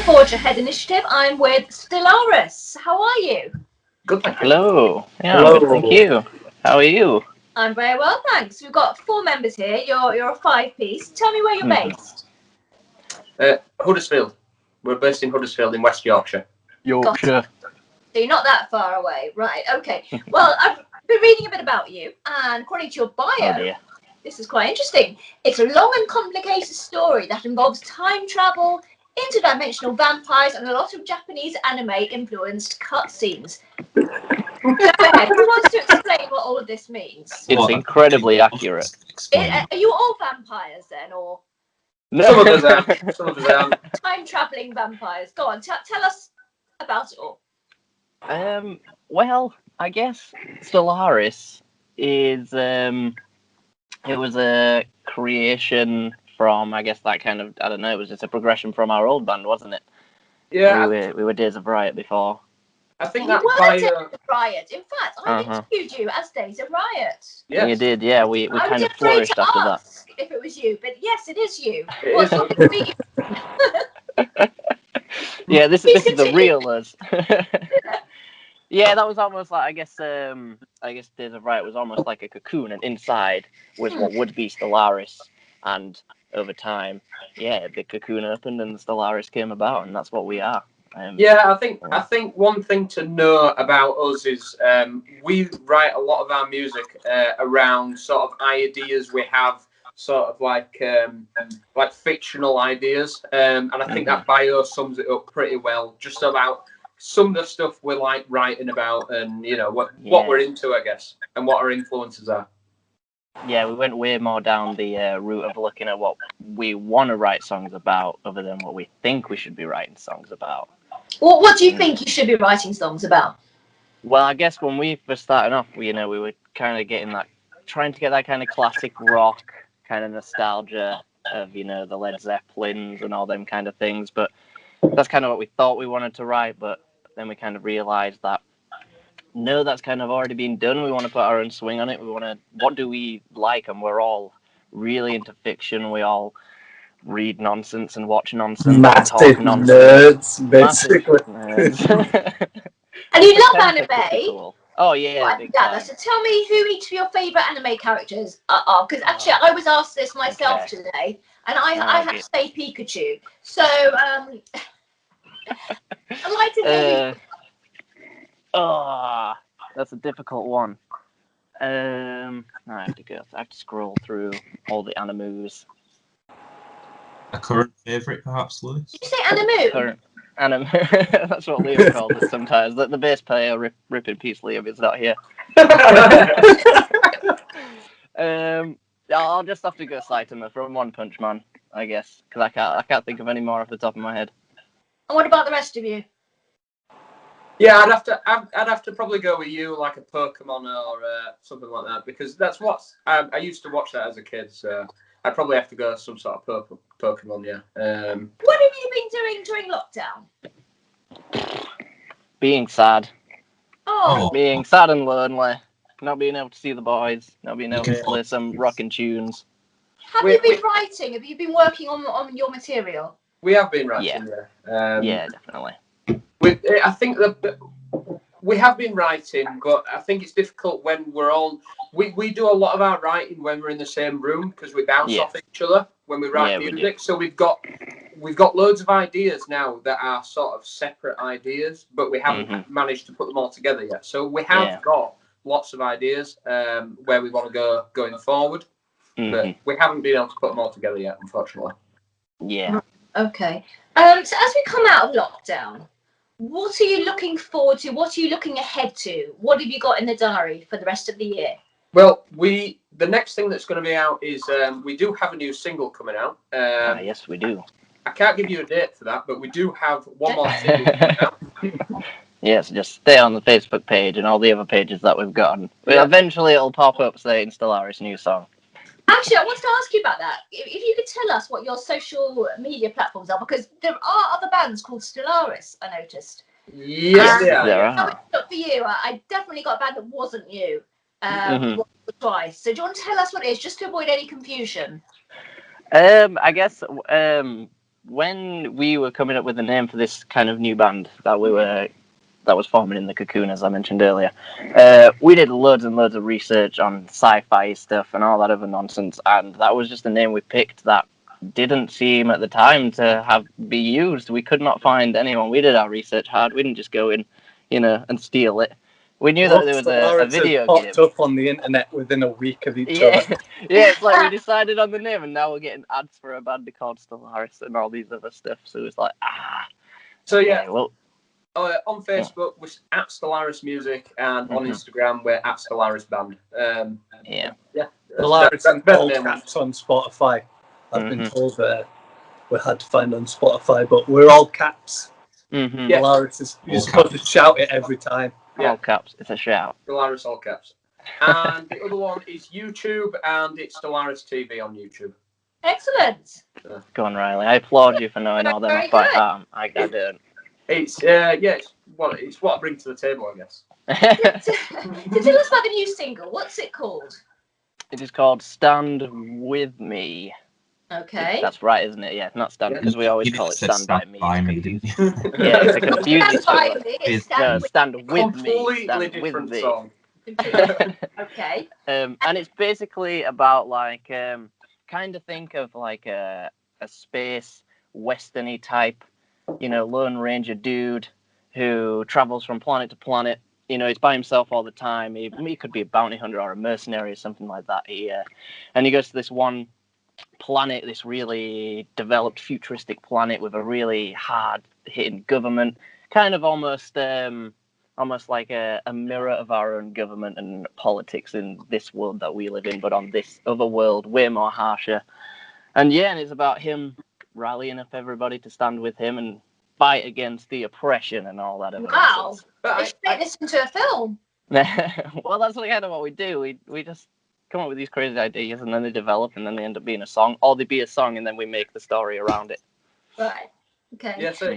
Forge Ahead initiative. I'm with Stellaris. How are you? Good, thank you. Hello. Yeah, Hello. good, thank you. How are you? I'm very well, thanks. We've got 4 members here. You're a 5-piece. Tell me where you're based. Huddersfield. We're based in Huddersfield in West Yorkshire. Yorkshire. So you're not that far away, right? Okay. Well, I've been reading a bit about you, and according to your bio, this is quite interesting. It's a long and complicated story that involves time travel, interdimensional vampires, and a lot of Japanese anime-influenced cutscenes. Go ahead. Who wants to explain what all of this means? It's incredibly accurate. Are you all vampires then, or? No. Some of us are. Some of us aren't. Time-traveling vampires. Go on, tell us about it all. Well, I guess Stellaris is it was a creation from, I guess, that kind of, I don't know, it was just a progression from our old band, wasn't it? Yeah. We were Days of Riot before. I think You that were bio. Days of Riot. In fact, I interviewed you as Days of Riot. Yes. You did, yeah. We I kind was of afraid flourished to after ask if it was you, but yes, it is you. It Well, is. it's good to meet you. Yeah, this is the continue. real us. Yeah, that was almost like, I guess Days of Riot was almost like a cocoon, and inside was what would be Stellaris. And over time, yeah, the cocoon opened and the Stellaris came about, and that's what we are. Yeah, I think one thing to know about us is we write a lot of our music around sort of ideas we have, sort of like fictional ideas, and I think that bio sums it up pretty well. Just about some of the stuff we're like writing about, and you know what we're into, I guess, and what our influences are. Yeah, we went way more down the route of looking at what we want to write songs about, other than what we think we should be writing songs about. Well, what do you think you should be writing songs about? Well, I guess when we were starting off, we were kind of getting that, trying to get that kind of classic rock kind of nostalgia of, the Led Zeppelins and all them kind of things. But that's kind of what we thought we wanted to write. But then we kind of realized that, no, that's kind of already been done. We want to put our own swing on it. What do we like? And we're all really into fiction. We all read nonsense and watch nonsense. Massive nerds, basically. Nerds. And you love anime. Cool. Oh yeah, big time. So tell me who each of your favourite anime characters are, because actually I was asked this myself today, and I had to say Pikachu. So I'd like to hear. That's a difficult one. I have to scroll through all the animus. A current favourite, perhaps, Lewis? Did you say animu? Current animu. That's what Liam calls it sometimes. The bass player, rip in peace, Liam, is not here. I'll just have to go Saitama from One Punch Man, I guess, because I can't think of any more off the top of my head. And what about the rest of you? Yeah, I'd have to probably go with you, like a Pokemon or something like that, because that's what I used to watch that as a kid. So I'd probably have to go some sort of Pokemon. Yeah. What have you been doing during lockdown? Being sad. Oh. Being sad and lonely. Not being able to see the boys. Not being able to play some rockin' tunes. Have you been writing? Have you been working on your material? We have been writing. Yeah, definitely. I think that we have been writing, but I think it's difficult when we're all. We do a lot of our writing when we're in the same room because we bounce off each other when we write music. So we've got loads of ideas now that are sort of separate ideas, but we haven't managed to put them all together yet. So we have got lots of ideas where we want to go going forward, but we haven't been able to put them all together yet, unfortunately. Yeah. Okay. So as we come out of lockdown, what are you looking forward to? What are you looking ahead to? What have you got in the diary for the rest of the year? Well, the next thing that's going to be out is we do have a new single coming out. Yes, we do. I can't give you a date for that, but we do have one more single coming out. Yes, just stay on the Facebook page and all the other pages that we've got. Eventually it'll pop up saying Stellaris new song. Actually, I wanted to ask you about that. If you could tell us what your social media platforms are, because there are other bands called Stellaris, I noticed. Yes, there are. For you, I definitely got a band that wasn't you once or twice. So do you want to tell us what it is, just to avoid any confusion? I guess when we were coming up with the name for this kind of new band that was forming in the Cocoon, as I mentioned earlier, we did loads and loads of research on sci-fi stuff and all that other nonsense, and that was just the name we picked that didn't seem at the time to be used. We could not find anyone. We did our research hard. We didn't just go in, and steal it. We knew that there was a video game. Popped up on the internet within a week of each Yeah, other. yeah. It's like we decided on the name, and now we're getting ads for a band called Stellaris and all these other stuff. So it's like, So yeah. Well, on Facebook, we're at Stellaris Music, and on Instagram, we're at Stellaris Band. Yeah. Stellaris and better all name. caps on Spotify. I've been told we're hard to find on Spotify, but we're all caps. Stellaris you're supposed to shout it every time. All caps. It's a shout. Stellaris, all caps. And the other one is YouTube, and it's Stellaris TV on YouTube. Excellent. Go on, Riley. I applaud you for knowing all them Very off by good. heart. I don't. It's it's what I bring to the table, I guess. So tell us about the new single. What's it called? It is called Stand With Me. Okay. That's right, isn't it? Yeah, not Stand, because we always call it Stand By Me. Didn't you? Yeah, it's a confusing Stand by me. It's Stand With Me. Completely Stand different With Me. song. Okay. And it's basically about like kind of think of like a space westerny type, Lone Ranger dude who travels from planet to planet. He's by himself all the time. He could be a bounty hunter or a mercenary or something like that. And he goes to this one planet, this really developed futuristic planet with a really hard-hitting government, kind of almost like a mirror of our own government and politics in this world that we live in, but on this other world, way more harsher. And it's about him rallying up everybody to stand with him and fight against the oppression and all that. Wow. They should make this into a film. Well, that's kind of what we do. We just come up with these crazy ideas, and then they develop, and then they end up being a song, or they be a song, and then we make the story around it. Right. Okay. Yeah. So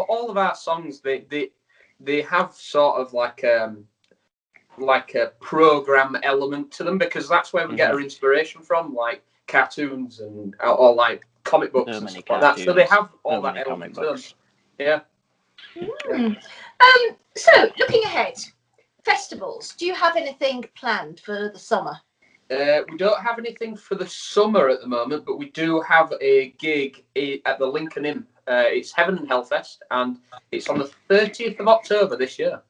all of our songs they have sort of like a program element to them, because that's where we get our inspiration from, like cartoons or like comic books and stuff like that. So they have all that element to them. Yeah. So looking ahead, festivals. Do you have anything planned for the summer? We don't have anything for the summer at the moment, but we do have a gig at the Lincoln Inn. It's Heaven and Hellfest, and it's on the 30th of October this year.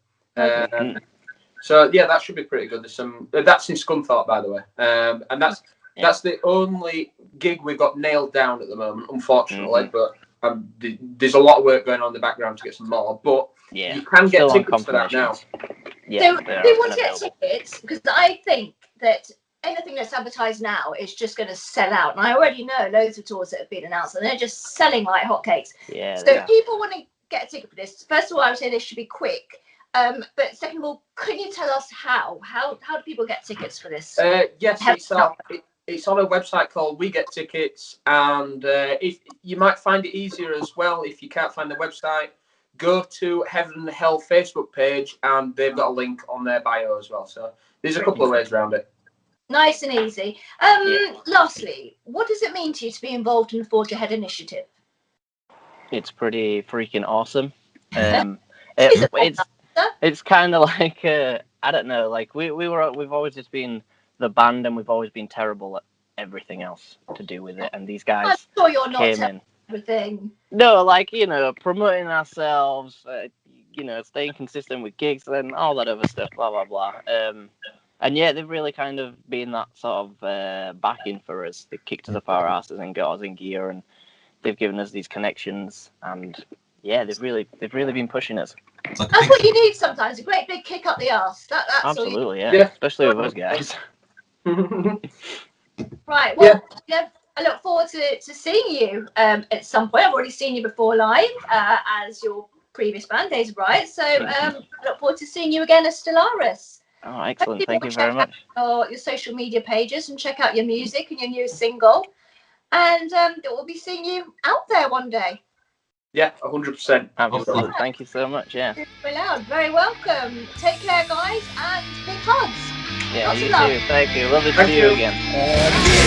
So that should be pretty good. There's some that's in Scunthorpe, by the way, and that's the only gig we've got nailed down at the moment, unfortunately. But there's a lot of work going on in the background to get some more. But you can get tickets for that now. So they want to get tickets, because I think that anything that's advertised now is just going to sell out. And I already know loads of tours that have been announced, and they're just selling like hotcakes. Yeah. So if people want to get a ticket for this, first of all, I would say they should be quick. But second of all, can you tell us how? How do people get tickets for this? Yes, it's on a website called We Get Tickets, and if you might find it easier as well if you can't find the website, go to Heaven and Hell Facebook page, and they've got a link on their bio as well. So there's a couple of ways around it. Nice and easy. Lastly, what does it mean to you to be involved in the Forge Ahead initiative? It's pretty freaking awesome. It's kind of like I don't know, like we've always just been the band, and we've always been terrible at everything else to do with it. And these guys I'm sure you're not came in. Everything. No, like promoting ourselves, staying consistent with gigs and all that other stuff, blah blah blah. And they've really kind of been that sort of backing for us. They've kicked us up our asses and got us in gear, and they've given us these connections, and they've really been pushing us. That's what you need sometimes, a great big kick up the arse. That's absolutely, especially with those guys. Right, well, I look forward to seeing you at some point. I've already seen you before live as your previous band, Days of Riot, so I look forward to seing you again as Stellaris. Oh, excellent. Thank you very much. Your social media pages and check out your music and your new single. And we'll be seeing you out there one day. Yeah, 100%. Absolutely. Thank you so much. Yeah. Very welcome. Take care, guys, and big hugs. Yeah, you too. Thank you. Lovely to see you again.